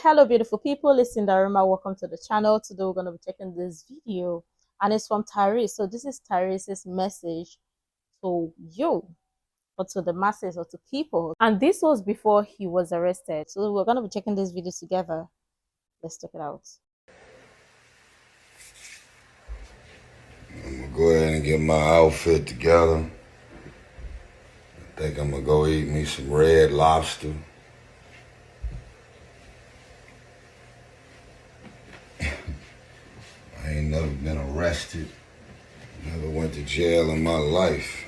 Hello beautiful people, it's Sinderfam. Welcome to the channel. Today we're going to be checking this video and it's from Tyrese. So this is Tyrese's message to you, or to the masses, or to people, and this was before he was arrested. So we're going to be checking this video together. Let's check it out. I'm gonna go ahead and get my outfit together. I think I'm gonna go eat me some red lobster. I ain't never been arrested, never went to jail in my life.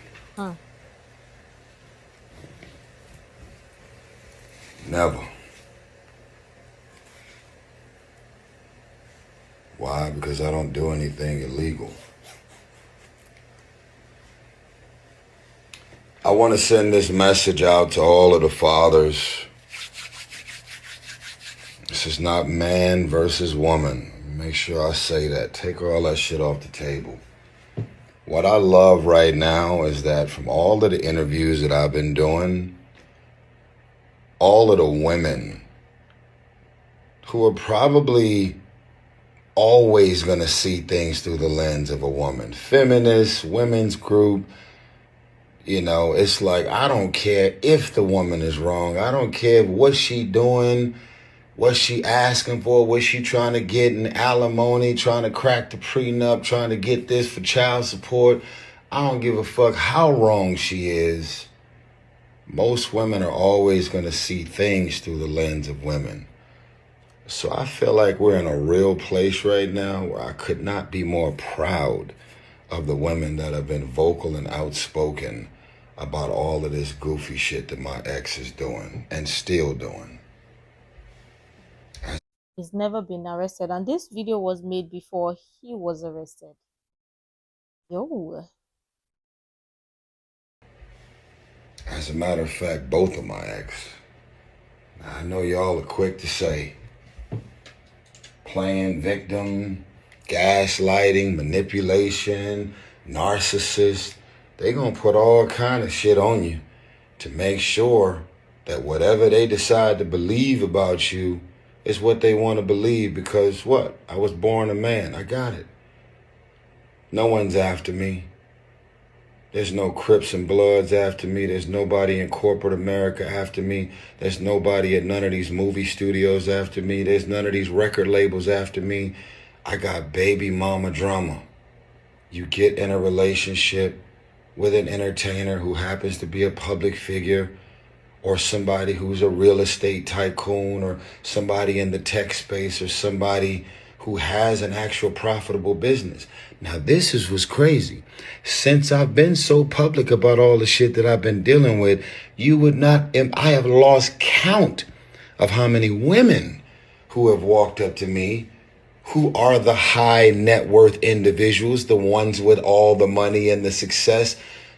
Never. Why? Because I don't do anything illegal. I want to send this message out to all of the fathers. This is not man versus woman. Make sure I say that. Take all that shit off the table. What I love right now is that from all of the interviews that I've been doing, all of the women who are probably always going to see things through the lens of a woman, feminist, women's group, it's like, I don't care if the woman is wrong. I don't care what she doing, what she asking for, what she trying to get in alimony, trying to crack the prenup, trying to get this for child support. I don't give a fuck how wrong she is. Most women are always going to see things through the lens of women. So I feel like we're in a real place right now where I could not be more proud of the women that have been vocal and outspoken about all of this goofy shit that my ex is doing and still doing. He's never been arrested, and this video was made before he was arrested. Yo. As a matter of fact, both of my ex. Now, I know y'all are quick to say playing victim, gaslighting, manipulation, narcissist. They gonna put all kind of shit on you to make sure that whatever they decide to believe about you is what they want to believe, because what? I was born a man. I got it. No one's after me. There's no Crips and Bloods after me. There's nobody in corporate America after me. There's nobody at none of these movie studios after me. There's none of these record labels after me. I got baby mama drama. You get in a relationship with an entertainer who happens to be a public figure, or somebody who's a real estate tycoon, or somebody in the tech space, or somebody who has an actual profitable business. Now, this is what's crazy. Since I've been so public about all the shit that I've been dealing with, you would not, I have lost count of how many women who have walked up to me who are the high net worth individuals, the ones with all the money and the success,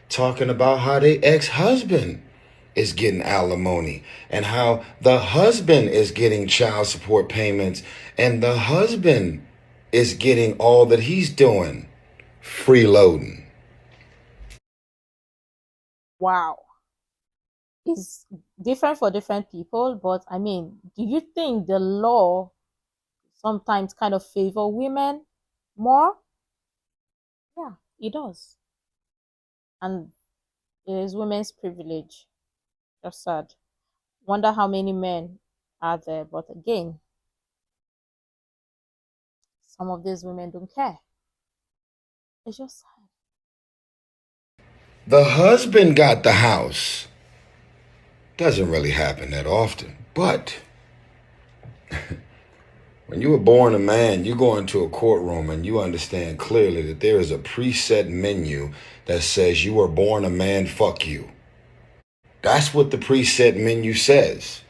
talking about how their ex-husband is getting alimony, and how the husband is getting child support payments, and the husband is getting all that he's doing, freeloading. Wow. It's different for different people, but I mean, do you think the law sometimes kind of favor women more? Yeah, it does. And it is women's privilege. Just sad. Wonder how many men are there, but again, some of these women don't care. It's just sad. The husband got the house. Doesn't really happen that often, but when you were born a man, you go into a courtroom and you understand clearly that there is a preset menu that says you were born a man, fuck you. That's what the preset menu says.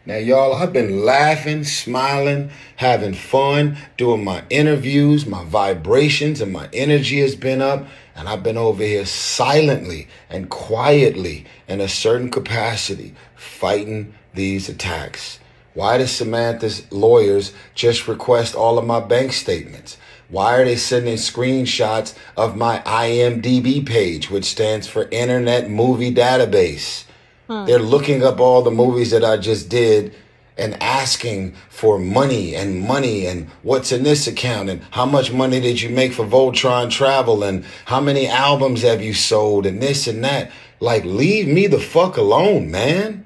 Now, y'all, I've been laughing, smiling, having fun, doing my interviews, my vibrations and my energy has been up, and I've been over here silently and quietly in a certain capacity fighting these attacks. Why does Samantha's lawyers just request all of my bank statements? Why are they sending screenshots of my IMDb page, which stands for Internet Movie Database? They're looking up all the movies that I just did and asking for money and what's in this account and how much money did you make for Voltron Travel and how many albums have you sold and this and that. Like, leave me the fuck alone, man.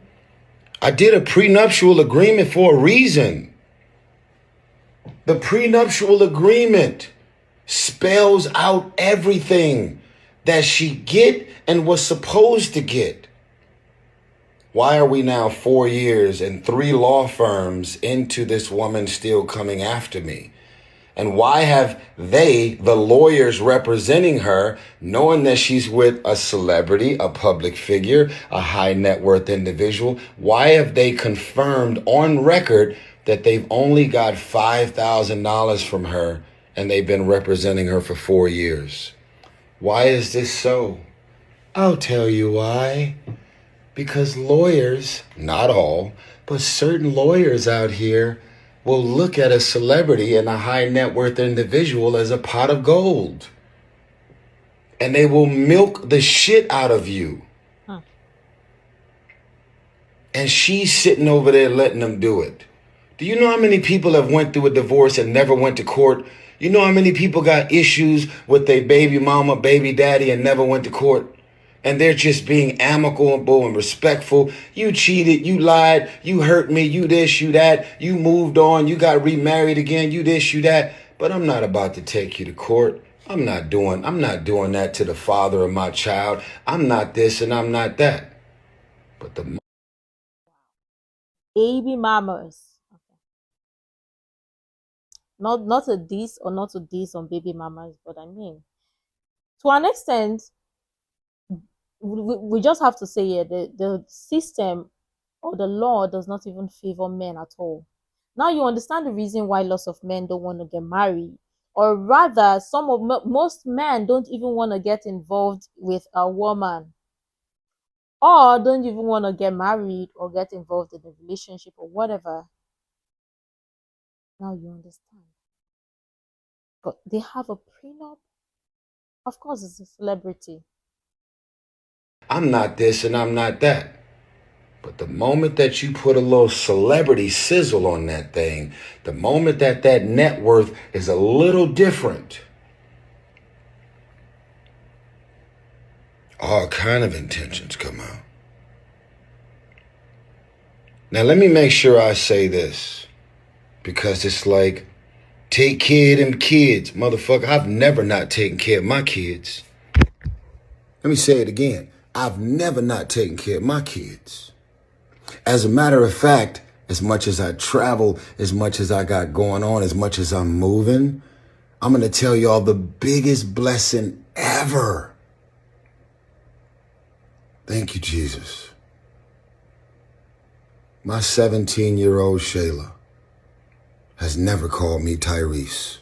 I did a prenuptial agreement for a reason. The prenuptial agreement spells out everything that she get and was supposed to get. Why are we now 4 years and 3 law firms into this woman still coming after me? And why have they, the lawyers representing her, knowing that she's with a celebrity, a public figure, a high net worth individual, why have they confirmed on record that they've only got $5,000 from her and they've been representing her for 4 years? Why is this so? I'll tell you why. Because lawyers, not all, but certain lawyers out here will look at a celebrity and a high net worth individual as a pot of gold. And they will milk the shit out of you. And she's sitting over there letting them do it. Do you know how many people have went through a divorce and never went to court? You know how many people got issues with their baby mama, baby daddy, and never went to court? And they're just being amicable and respectful. You cheated, you lied, you hurt me, you this, you that, you moved on, you got remarried again, you this, you that. But I'm not about to take you to court. I'm not doing that to the father of my child. I'm not this and I'm not that. But the Baby mamas. Okay. Not a diss or not to diss on baby mamas, but I mean, to an extent, we just have to say, yeah, the system or the law does not even favor men at all. Now you understand the reason why lots of men don't want to get married, or rather, most men don't even want to get involved with a woman, or don't even want to get married or get involved in a relationship or whatever. Now you understand. But they have a prenup. Of course, it's a celebrity. I'm not this and I'm not that. But the moment that you put a little celebrity sizzle on that thing, the moment that that net worth is a little different, all kind of intentions come out. Now let me make sure I say this, because it's like, take care of them kids. Motherfucker, I've never not taken care of my kids. Let me say it again. I've never not taken care of my kids. As a matter of fact, as much as I travel, as much as I got going on, as much as I'm moving, I'm going to tell y'all the biggest blessing ever. Thank you, Jesus. My 17-year-old Shayla has never called me Tyrese.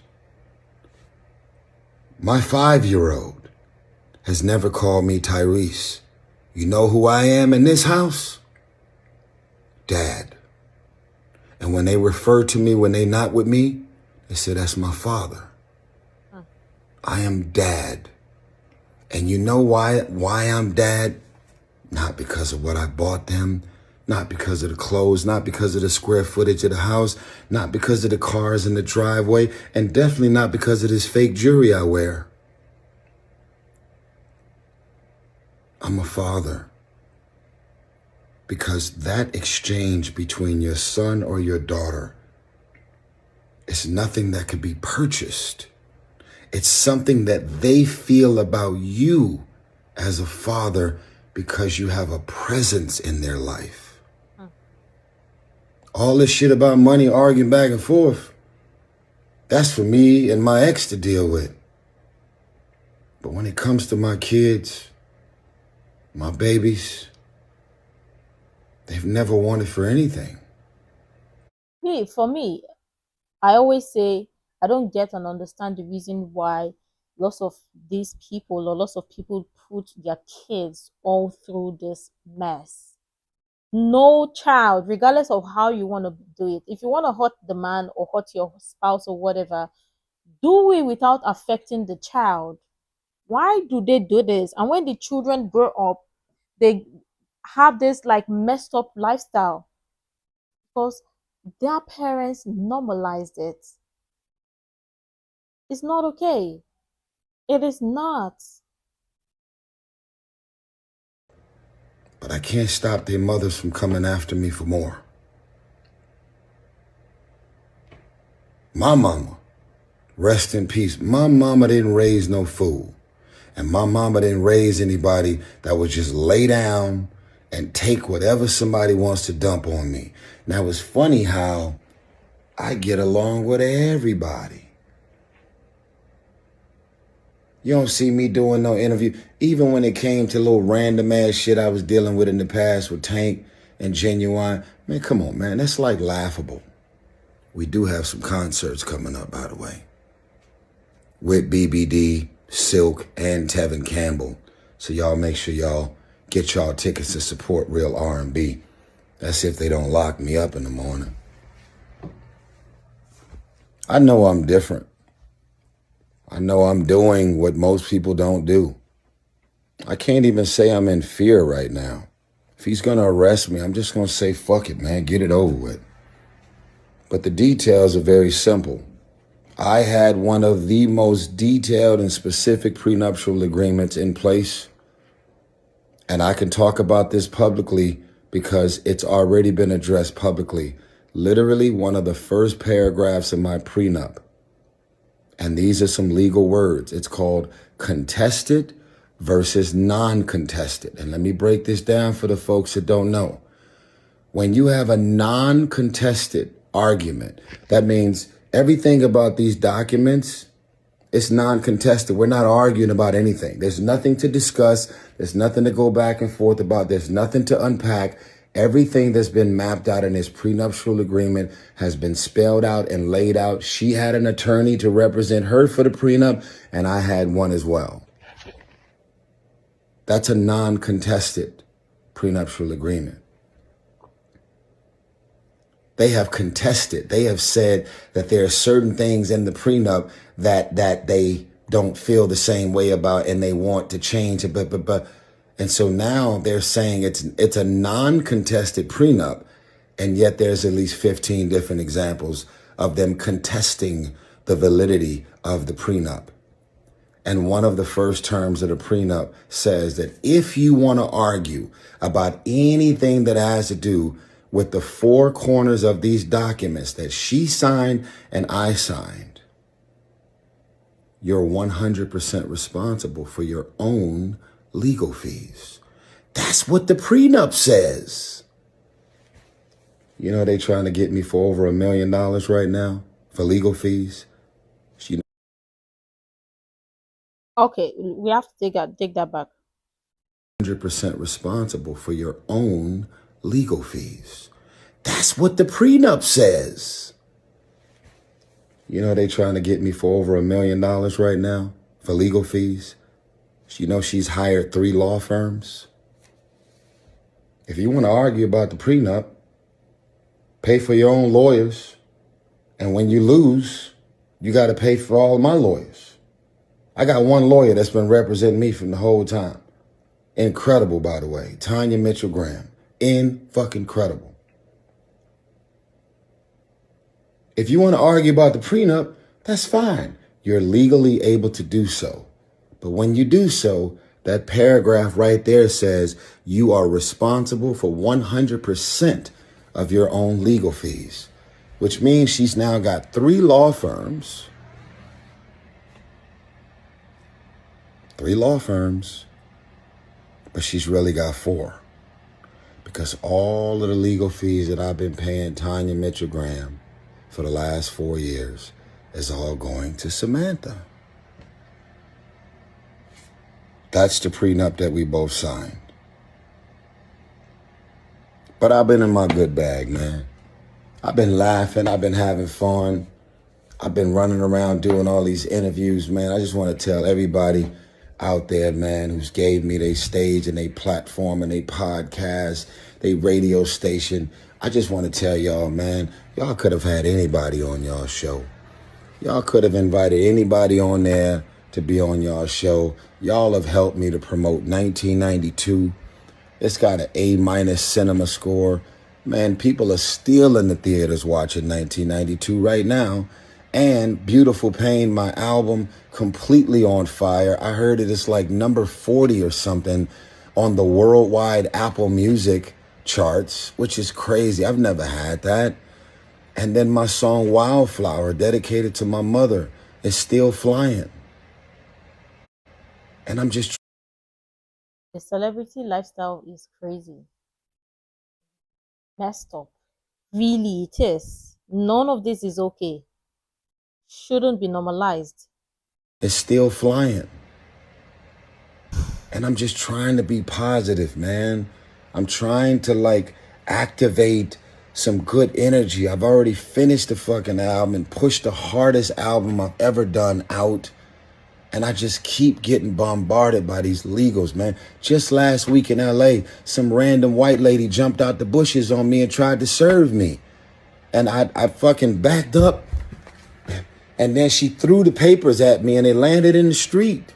My 5-year-old has never called me Tyrese. You know who I am in this house? Dad. And when they refer to me, when they not with me, they say, that's my father. I am dad. And you know why I'm dad? Not because of what I bought them, not because of the clothes, not because of the square footage of the house, not because of the cars in the driveway, and definitely not because of this fake jewelry I wear. I'm a father. Because that exchange between your son or your daughter is nothing that could be purchased. It's something that they feel about you as a father because you have a presence in their life. All this shit about money, arguing back and forth, that's for me and my ex to deal with. But when it comes to my kids, my babies, they've never wanted for anything. For me, I always say I don't get and understand the reason why lots of these people or lots of people put their kids all through this mess. No child, regardless of how you want to do it, if you want to hurt the man or hurt your spouse or whatever, do it without affecting the child. Why do they do this? And when the children grow up, they have this like messed up lifestyle because Their parents normalized it. It's not okay. It is not. But I can't stop their mothers from coming after me for more. My mama, rest in peace. My mama didn't raise no fool. And my mama didn't raise anybody that would just lay down and take whatever somebody wants to dump on me. Now, it's funny how I get along with everybody. You don't see me doing no interview. Even when it came to little random ass shit I was dealing with in the past with Tank and 𝑗𝑜𝑖𝑛. Man, come on, man. That's like laughable. We do have some concerts coming up, by the way, with BBD, Silk, and Tevin Campbell. So y'all make sure y'all get y'all tickets to support real R&B. That's if they don't lock me up in the morning. I know I'm different. I know I'm doing what most people don't do. I can't even say I'm in fear right now. If he's going to arrest me, I'm just going to say, fuck it, man, get it over with. But the details are very simple. I had one of the most detailed and specific prenuptial agreements in place. And I can talk about this publicly because it's already been addressed publicly. Literally one of the first paragraphs in my prenup. And these are some legal words. It's called contested versus non-contested. And let me break this down for the folks that don't know. When you have a non-contested argument, that means everything about these documents is non-contested. We're not arguing about anything. There's nothing to discuss. There's nothing to go back and forth about. There's nothing to unpack. Everything that's been mapped out in this prenuptial agreement has been spelled out and laid out. She had an attorney to represent her for the prenup, and I had one as well. That's a non-contested prenuptial agreement. They have contested. They have said that there are certain things in the prenup that they don't feel the same way about and they want to change it. And so now they're saying it's a non-contested prenup, and yet there's at least 15 different examples of them contesting the validity of the prenup. And one of the first terms of the prenup says that if you want to argue about anything that has to do with the four corners of these documents that she signed and I signed, you're 100% responsible for your own legal fees. That's what the prenup says. You know, they trying to get me for over $1 million right now for legal fees. Okay, we have to take that back. 100% responsible for your own legal fees. That's what the prenup says. You know, they trying to get me for over $1 million right now for legal fees. You know, she's hired 3 law firms. If you want to argue about the prenup, pay for your own lawyers. And when you lose, you got to pay for all of my lawyers. I got one lawyer that's been representing me from the whole time. Incredible, by the way. Tanya Mitchell-Graham. In-fucking-credible. If you want to argue about the prenup, that's fine. You're legally able to do so. But when you do so, that paragraph right there says you are responsible for 100% of your own legal fees, which means she's now got 3 law firms. 3 law firms, but she's really got 4. Because all of the legal fees that I've been paying Tanya Mitchell-Graham for the last 4 years is all going to Samantha. That's the prenup that we both signed. But I've been in my good bag, man. I've been laughing. I've been having fun. I've been running around doing all these interviews, man. I just want to tell everybody out there, man, who's gave me their stage and their platform and their podcast, their radio station. I just want to tell y'all, man, y'all could have had anybody on y'all show. Y'all could have invited anybody on there to be on y'all show. Y'all have helped me to promote 1992. It's got an A- cinema score. Man, people are still in the theaters watching 1992 right now. And Beautiful Pain, my album, completely on fire. I heard it is like number 40 or something on the worldwide Apple Music charts, which is crazy. I've never had that. And then my song Wildflower, dedicated to my mother, is still flying. And I'm just The celebrity lifestyle is crazy, messed up. Really, it is. None of this is okay. Shouldn't be normalized. it's still flying. And I'm just trying to be positive, man. I'm trying to like activate some good energy. I've already finished the fucking album and pushed the hardest album I've ever done out. And I just keep getting bombarded by these legals, man. Just last week in LA, some random white lady jumped out the bushes on me and tried to serve me. And I fucking backed up. And then she threw the papers at me and they landed in the street.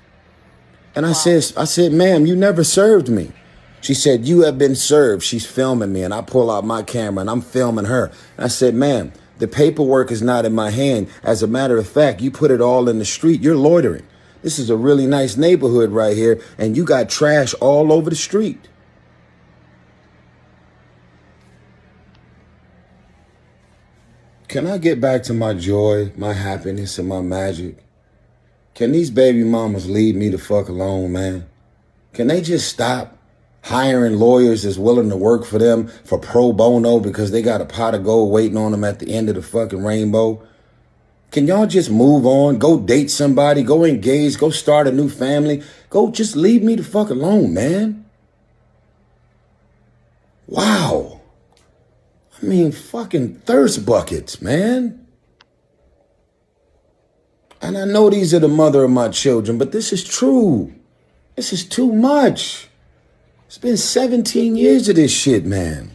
And I said, ma'am, you never served me. She said, you have been served. She's filming me. And I pull out my camera and I'm filming her. And I said, ma'am, the paperwork is not in my hand. As a matter of fact, you put it all in the street. You're loitering. This is a really nice neighborhood right here. And you got trash all over the street. Can I get back to my joy, my happiness, and my magic? Can these baby mamas leave me the fuck alone, man? Can they just stop hiring lawyers that's willing to work for them for pro bono because they got a pot of gold waiting on them at the end of the fucking rainbow? Can y'all just move on? Go date somebody, go engage, go start a new family. Go just leave me the fuck alone, man. Wow. I mean, fucking thirst buckets, man. And I know these are the mother of my children, but this is true. This is too much. It's been 17 years of this shit, man.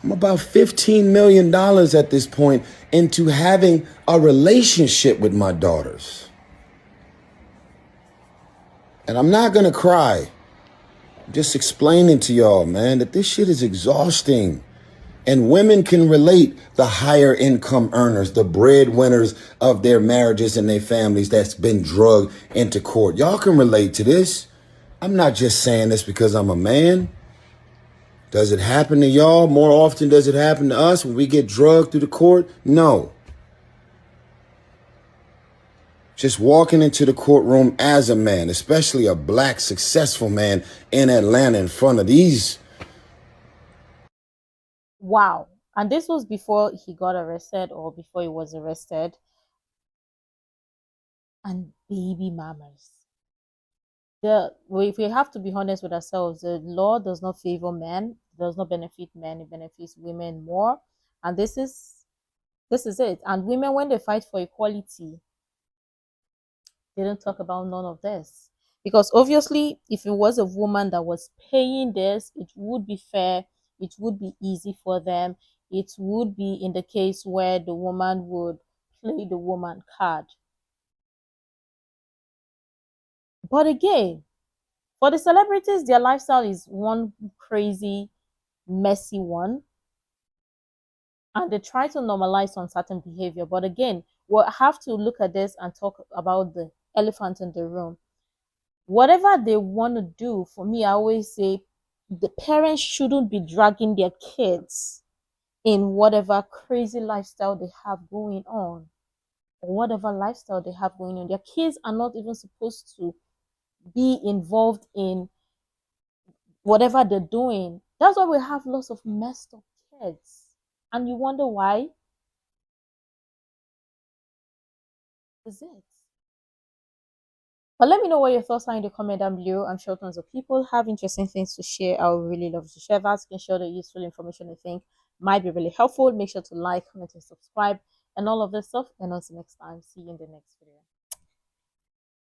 I'm about $15 million at this point into having a relationship with my daughters. And I'm not going to cry. I'm just explaining to y'all, man, that this shit is exhausting. And women can relate, the higher income earners, the breadwinners of their marriages and their families that's been drugged into court. Y'all can relate to this. I'm not just saying this because I'm a man. Does it happen to y'all more often? Does it happen to us when we get drugged through the court? No. Just walking into the courtroom as a man, especially a black successful man in Atlanta in front of these. Wow. And this was before he got arrested or before he was arrested. And baby mamas. If we have to be honest with ourselves, the law does not favor men, does not benefit men, it benefits women more. And this is it. And women, when they fight for equality, they don't talk about none of this. Because obviously, if it was a woman that was paying this, it would be fair, it would be easy for them, it would be in the case where the woman would play the woman card. But again, for the celebrities, their lifestyle is one crazy, messy one. And they try to normalize some certain behavior. But again, we'll have to look at this and talk about the elephant in the room. Whatever they want to do, for me, I always say the parents shouldn't be dragging their kids in whatever crazy lifestyle they have going on, or whatever lifestyle they have going on. Their kids are not even supposed to be involved in whatever they're doing. That's why we have lots of messed up kids. And you wonder why? Is it? But let me know what your thoughts are in the comment down below. I'm sure tons of people have interesting things to share. I would really love to share that. You can share the useful information I think might be really helpful. Make sure to like, comment, and subscribe, and all of this stuff. And until next time, see you in the next video.